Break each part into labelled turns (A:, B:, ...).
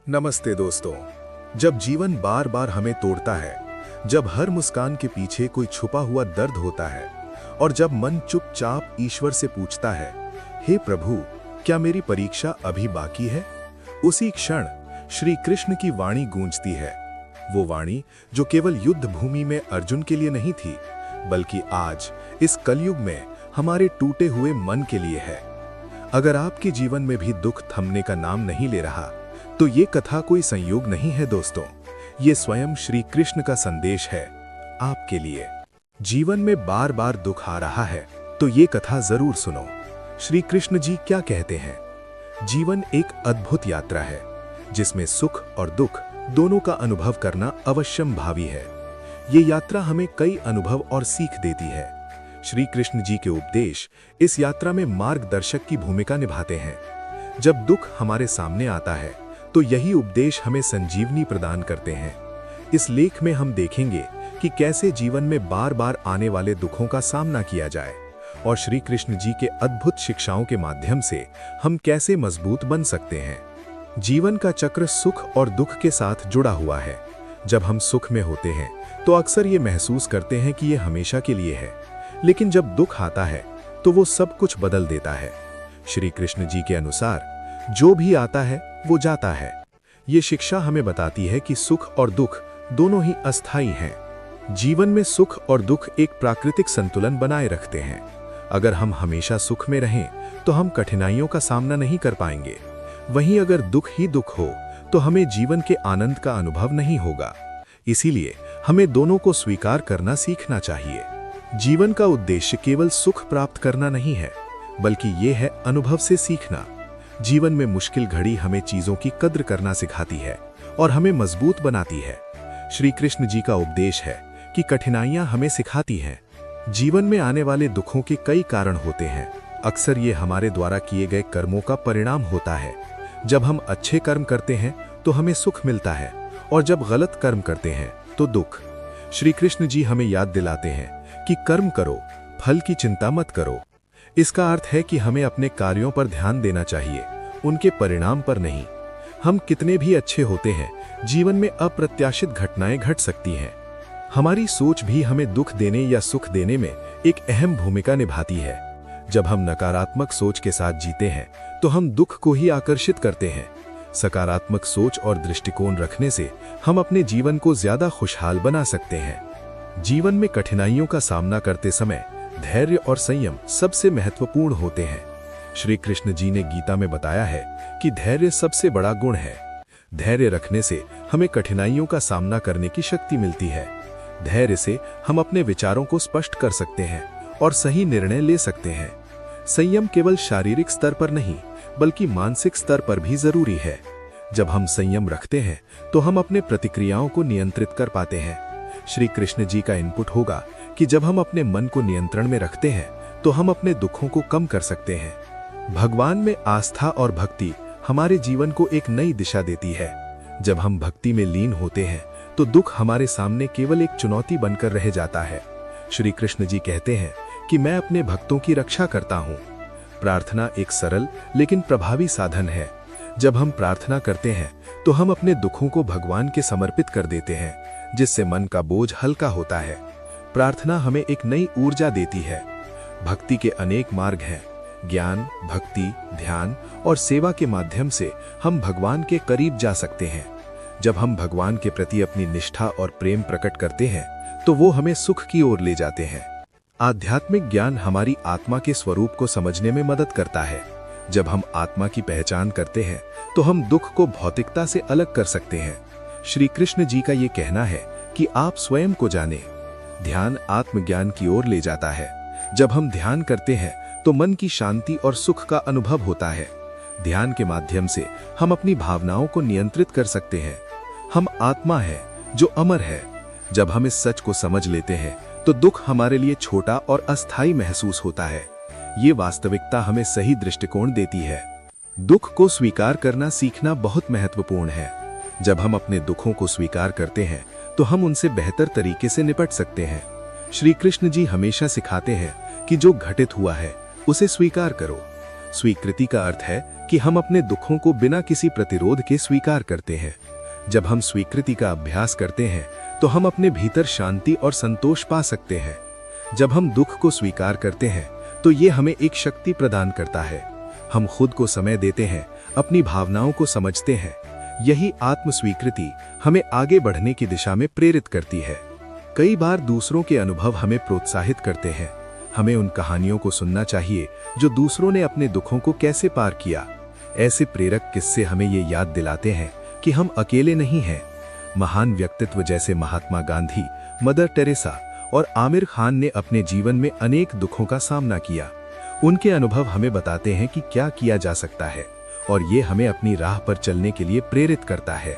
A: नमस्ते दोस्तों। जब जीवन बार बार हमें तोड़ता है, जब हर मुस्कान के पीछे कोई छुपा हुआ दर्द होता है और जब मन चुपचाप ईश्वर से पूछता है, हे प्रभु, क्या मेरी परीक्षा अभी बाकी है? उसी क्षण श्री कृष्ण की वाणी गूंजती है। वो वाणी जो केवल युद्ध भूमि में अर्जुन के लिए नहीं थी, बल्कि आज इस कलयुग में हमारे टूटे हुए मन के लिए है। अगर आपके जीवन में भी दुख थमने का नाम नहीं ले रहा, तो ये कथा कोई संयोग नहीं है दोस्तों, ये स्वयं श्री कृष्ण का संदेश है आपके लिए। जीवन में बार बार दुख आ रहा है तो ये कथा जरूर सुनो। श्री कृष्ण जी क्या कहते हैं? जीवन एक अद्भुत यात्रा है जिसमें सुख और दुख दोनों का अनुभव करना अवश्यम भावी है। ये यात्रा हमें कई अनुभव और सीख देती है। श्री कृष्ण जी के उपदेश इस यात्रा में मार्गदर्शक की भूमिका निभाते हैं। जब दुख हमारे सामने आता है तो यही उपदेश हमें संजीवनी प्रदान करते हैं। इस लेख में हम देखेंगे कि कैसे जीवन में बार बार आने वाले दुखों का सामना किया जाए और श्री कृष्ण जी के अद्भुत शिक्षाओं के माध्यम से हम कैसे मजबूत बन सकते हैं। जीवन का चक्र सुख और दुख के साथ जुड़ा हुआ है। जब हम सुख में होते हैं तो अक्सर ये महसूस करते हैं कि ये हमेशा के लिए है, लेकिन जब दुख आता है तो वो सब कुछ बदल देता है। श्री कृष्ण जी के अनुसार जो भी आता है वो जाता है। ये शिक्षा हमें बताती है कि सुख और दुख दोनों ही अस्थायी हैं। जीवन में सुख और दुख एक प्राकृतिक संतुलन बनाए रखते हैं। अगर हम हमेशा सुख में रहें तो हम कठिनाइयों का सामना नहीं कर पाएंगे। वहीं अगर दुख ही दुख हो तो हमें जीवन के आनंद का अनुभव नहीं होगा। इसीलिए हमें दोनों को स्वीकार करना सीखना चाहिए। जीवन का उद्देश्य केवल सुख प्राप्त करना नहीं है, बल्कि ये है अनुभव से सीखना। जीवन में मुश्किल घड़ी हमें चीजों की कद्र करना सिखाती है और हमें मजबूत बनाती है। श्री कृष्ण जी का उपदेश है कि कठिनाइयां हमें सिखाती हैं। जीवन में आने वाले दुखों के कई कारण होते हैं। अक्सर ये हमारे द्वारा किए गए कर्मों का परिणाम होता है। जब हम अच्छे कर्म करते हैं तो हमें सुख मिलता है और जब गलत कर्म करते हैं तो दुख। श्री कृष्ण जी हमें याद दिलाते हैं कि कर्म करो, फल की चिंता मत करो। इसका अर्थ है कि हमें अपने कार्यों पर ध्यान देना चाहिए, उनके परिणाम पर नहीं। हम कितने भी अच्छे होते हैं, जीवन में अप्रत्याशित घटनाएं घट सकती हैं। हमारी सोच भी हमें दुख देने या सुख देने में एक अहम भूमिका निभाती है। जब हम नकारात्मक सोच के साथ जीते हैं तो हम दुख को ही आकर्षित करते हैं। सकारात्मक सोच और दृष्टिकोण रखने से हम अपने जीवन को ज्यादा खुशहाल बना सकते हैं। जीवन में कठिनाइयों का सामना करते समय धैर्य और संयम सबसे महत्वपूर्ण होते हैं। श्री कृष्ण जी ने गीता में बताया है कि धैर्य सबसे बड़ा गुण है। धैर्य रखने से हमें कठिनाइयों का सामना करने की शक्ति मिलती है। धैर्य से हम अपने विचारों को स्पष्ट कर सकते हैं और सही निर्णय ले सकते हैं। संयम केवल शारीरिक स्तर पर नहीं, बल्कि मानसिक स्तर पर भी जरूरी है। जब हम संयम रखते हैं तो हम अपने प्रतिक्रियाओं को नियंत्रित कर पाते हैं। श्री कृष्ण जी का इनपुट होगा कि जब हम अपने मन को नियंत्रण में रखते हैं तो हम अपने दुखों को कम कर सकते हैं। भगवान में आस्था और भक्ति हमारे जीवन को एक नई दिशा देती है। जब हम भक्ति में लीन होते हैं तो दुख हमारे सामने केवल एक चुनौती बनकर रह जाता है। श्री कृष्ण जी कहते हैं कि मैं अपने भक्तों की रक्षा करता हूँ। प्रार्थना एक सरल लेकिन प्रभावी साधन है। जब हम प्रार्थना करते हैं तो हम अपने दुखों को भगवान के समर्पित कर देते हैं, जिससे मन का बोझ हल्का होता है। प्रार्थना हमें एक नई ऊर्जा देती है। भक्ति के अनेक मार्ग हैं। ज्ञान, भक्ति, ध्यान और सेवा के माध्यम से हम भगवान के करीब जा सकते हैं। जब हम भगवान के प्रति अपनी निष्ठा और प्रेम प्रकट करते हैं तो वो हमें सुख की ओर ले जाते हैं। आध्यात्मिक ज्ञान हमारी आत्मा के स्वरूप को समझने में मदद करता है। जब हम आत्मा की पहचान करते हैं तो हम दुख को भौतिकता से अलग कर सकते हैं। श्री कृष्ण जी का ये कहना है कि आप स्वयं को जानें। ध्यान आत्मज्ञान की ओर ले जाता है। जब हम ध्यान करते हैं तो मन की शांति और सुख का अनुभव होता है। ध्यान के माध्यम से हम अपनी भावनाओं को नियंत्रित कर सकते हैं। हम आत्मा है जो अमर है। जब हम इस सच को समझ लेते हैं तो दुख हमारे लिए छोटा और अस्थायी महसूस होता है। ये वास्तविकता हमें सही दृष्टिकोण देती है। दुख को स्वीकार करना सीखना बहुत महत्वपूर्ण है। जब हम अपने दुखों को स्वीकार करते हैं तो हम उनसे बेहतर तरीके से निपट सकते हैं। श्री कृष्ण जी हमेशा सिखाते हैं कि जो घटित हुआ है उसे स्वीकार करो। स्वीकृति का अर्थ है कि हम अपने दुखों को बिना किसी प्रतिरोध के स्वीकार करते हैं। जब हम स्वीकृति का अभ्यास करते हैं तो हम अपने भीतर शांति और संतोष पा सकते हैं। जब हम दुख को स्वीकार करते हैं तो ये हमें एक शक्ति प्रदान करता है। हम खुद को समय देते हैं, अपनी भावनाओं को समझते हैं। यही आत्म स्वीकृति हमें आगे बढ़ने की दिशा में प्रेरित करती है। कई बार दूसरों के अनुभव हमें प्रोत्साहित करते हैं। हमें उन कहानियों को सुनना चाहिए जो दूसरों ने अपने दुखों को कैसे पार किया। ऐसे प्रेरक किस्से हमें ये याद दिलाते हैं कि हम अकेले नहीं हैं। महान व्यक्तित्व जैसे महात्मा गांधी, मदर टेरेसा और आमिर खान ने अपने जीवन में अनेक दुखों का सामना किया। उनके अनुभव हमें बताते हैं कि क्या किया जा सकता है और ये हमें अपनी राह पर चलने के लिए प्रेरित करता है।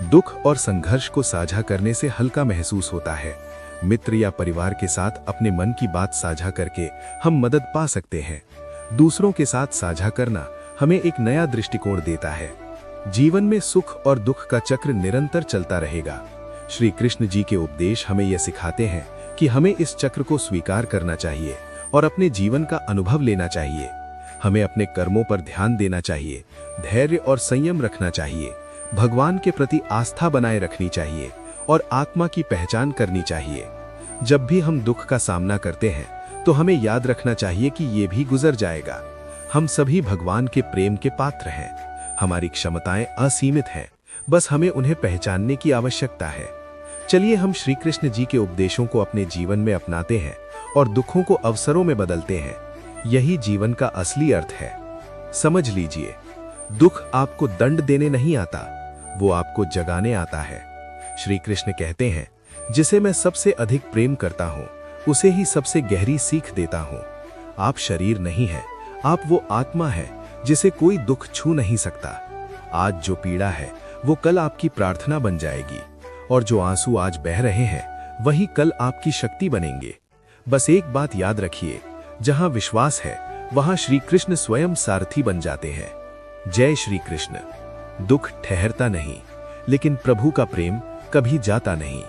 A: दुख और संघर्ष को साझा करने से हल्का महसूस होता है। मित्र या परिवार के साथ अपने मन की बात साझा करके हम मदद पा सकते हैं। दूसरों के साथ साझा करना हमें एक नया दृष्टिकोण देता है। जीवन में सुख और दुख का चक्र निरंतर चलता रहेगा। श्री कृष्ण जी के उपदेश हमें यह सिखाते हैं कि हमें इस चक्र को स्वीकार करना चाहिए और अपने जीवन का अनुभव लेना चाहिए। हमें अपने कर्मों पर ध्यान देना चाहिए, धैर्य और संयम रखना चाहिए, भगवान के प्रति आस्था बनाए रखनी चाहिए और आत्मा की पहचान करनी चाहिए। जब भी हम दुख का सामना करते हैं तो हमें याद रखना चाहिए कि ये भी गुजर जाएगा। हम सभी भगवान के प्रेम के पात्र हैं। हमारी क्षमताएं असीमित हैं, बस हमें उन्हें पहचानने की आवश्यकता है। चलिए हम श्री कृष्ण जी के उपदेशों को अपने जीवन में अपनाते हैं और दुखों को अवसरों में बदलते हैं। यही जीवन का असली अर्थ है। समझ लीजिए, दुख आपको दंड देने नहीं आता, वो आपको जगाने आता है। श्री कृष्ण कहते हैं, जिसे मैं सबसे अधिक प्रेम करता हूँ उसे ही सबसे गहरी सीख देता हूँ। आप शरीर नहीं है, आप वो आत्मा है जिसे कोई दुख छू नहीं सकता। आज जो पीड़ा है वो कल आपकी प्रार्थना बन जाएगी और जो आंसू आज बह रहे हैं वही कल आपकी शक्ति बनेंगे। बस एक बात याद रखिए, जहां विश्वास है वहां श्री कृष्ण स्वयं सारथी बन जाते हैं। जय श्री कृष्ण। दुख ठहरता नहीं, लेकिन प्रभु का प्रेम कभी जाता नहीं।